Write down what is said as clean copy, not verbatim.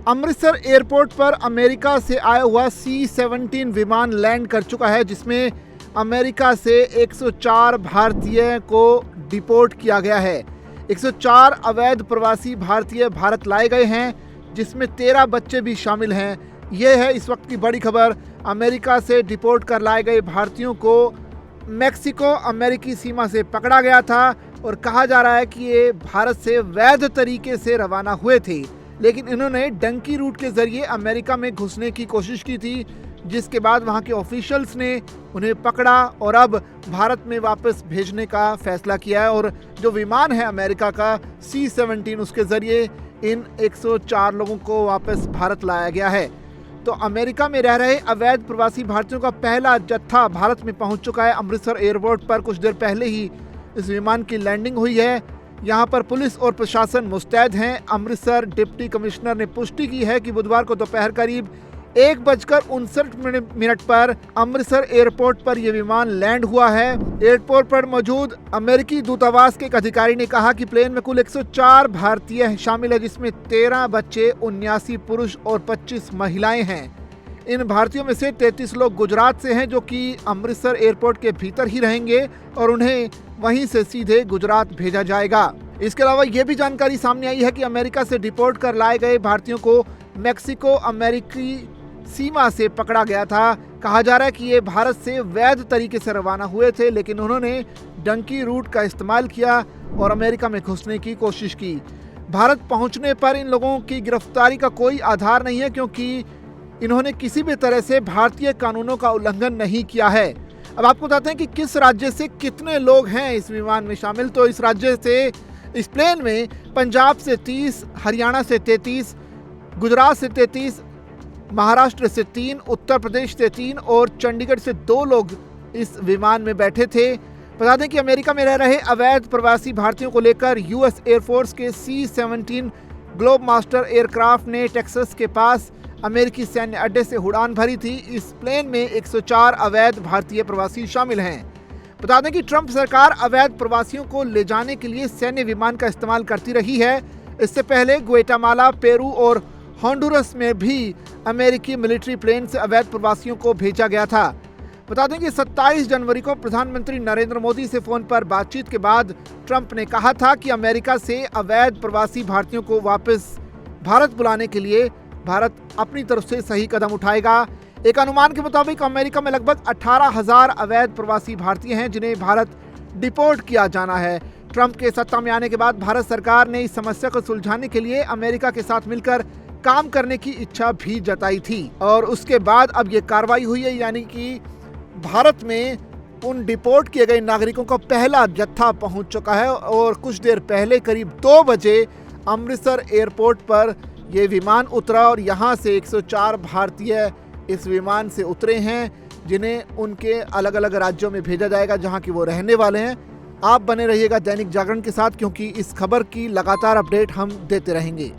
Amritsar airport पर America से आया हुआ C-17 विमान लैंड कर चुका है, जिसमें अमेरिका से 104 भारतीय को डिपोर्ट किया गया है। 104 अवैध प्रवासी भारतीय भारत लाए गए हैं, जिसमें 13 बच्चे भी शामिल हैं। यह है इस वक्त की बड़ी खबर। अमेरिका से डिपोर्ट कर लाए गए भारतीयों को मैक्सिको अमेरिकी सीमा से पकड़ा गया था और कहा जा रहा है कि ये भारत से वैध तरीके से रवाना हुए थे, लेकिन इन्होंने डंकी रूट के जरिए अमेरिका में घुसने की कोशिश की थी, जिसके बाद वहां के ऑफिशियल्स ने उन्हें पकड़ा और अब भारत में वापस भेजने का फैसला किया है। और जो विमान है अमेरिका का C-17, उसके जरिए इन 104 लोगों को वापस भारत लाया गया है। तो अमेरिका में रह रहे अवैध प्रवासी भारतीयों का पहला जत्था भारत में पहुंच चुका है। अमृतसर एयरपोर्ट पर कुछ देर पहले ही इस विमान की लैंडिंग हुई है। यहाँ पर पुलिस और प्रशासन मुस्तैद हैं। अमृतसर डिप्टी कमिश्नर ने पुष्टि की है कि बुधवार को दोपहर करीब 1:59 पर अमृतसर एयरपोर्ट पर यह विमान लैंड हुआ है। एयरपोर्ट पर मौजूद अमेरिकी दूतावास के एक अधिकारी ने कहा कि प्लेन में कुल 104 भारतीय शामिल है, जिसमें 13 बच्चे, 79 पुरुष और 25 महिलाएं हैं। इन भारतीयों में से 33 लोग गुजरात से हैं, जो कि अमृतसर एयरपोर्ट के भीतर ही रहेंगे और उन्हें वहीं से सीधे गुजरात भेजा जाएगा। इसके अलावा ये भी जानकारी सामने आई है कि अमेरिका से डिपोर्ट कर लाए गए भारतीयों को मैक्सिको अमेरिकी सीमा से पकड़ा गया था। कहा जा रहा है कि ये भारत से वैध तरीके से रवाना हुए थे, लेकिन उन्होंने डंकी रूट का इस्तेमाल किया और अमेरिका में घुसने की कोशिश की। भारत पहुंचने पर इन लोगों की गिरफ्तारी का कोई आधार नहीं है, क्योंकि इन्होंने किसी भी तरह से भारतीय कानूनों का उल्लंघन नहीं किया है। अब आपको बताते हैं कि किस राज्य से कितने लोग हैं इस विमान में शामिल। तो इस राज्य से, इस प्लेन में पंजाब से 30, हरियाणा से 33, गुजरात से 33, महाराष्ट्र से 3, उत्तर प्रदेश से 3 और चंडीगढ़ से 2 लोग इस विमान में बैठे थे। बता दें कि अमेरिका में रह रहे अवैध प्रवासी भारतीयों को लेकर यूएस एयरफोर्स के C-17 ग्लोब मास्टर एयरक्राफ्ट ने टेक्सास के पास अमेरिकी सैन्य अड्डे से उड़ान भरी थी। इस प्लेन में 104 अवैध भारतीय प्रवासी शामिल हैं। बता दें कि ट्रंप सरकार अवैध प्रवासियों को ले जाने के लिए सैन्य विमान का इस्तेमाल करती रही है। इससे पहले ग्वाटेमाला, पेरू और होंडुरस में भी अमेरिकी मिलिट्री प्लेन से अवैध प्रवासियों को भेजा गया था। बता दें कि 27 जनवरी को प्रधानमंत्री नरेंद्र मोदी से फोन पर बातचीत के बाद ट्रंप ने कहा था कि अमेरिका से अवैध प्रवासी भारतीयों को वापस भारत बुलाने के लिए भारत अपनी तरफ से सही कदम उठाएगा। एक अनुमान के मुताबिक अमेरिका में लगभग 18,000 अवैध प्रवासी भारतीय हैं, जिन्हें भारत डिपोर्ट किया जाना है। ट्रंप के सत्ता में आने के बाद भारत सरकार ने इस समस्या को सुलझाने के लिए अमेरिका के साथ मिलकर काम करने की इच्छा भी जताई थी और उसके बाद अब ये कार्रवाई हुई है, यानी कि भारत में उन डिपोर्ट किए गए नागरिकों का पहला जत्था पहुंच चुका है। और कुछ देर पहले करीब 2 बजे अमृतसर एयरपोर्ट पर ये विमान उतरा और यहाँ से 104 भारतीय इस विमान से उतरे हैं, जिन्हें उनके अलग अलग राज्यों में भेजा जाएगा, जहाँ की वो रहने वाले हैं। आप बने रहिएगा दैनिक जागरण के साथ, क्योंकि इस खबर की लगातार अपडेट हम देते रहेंगे।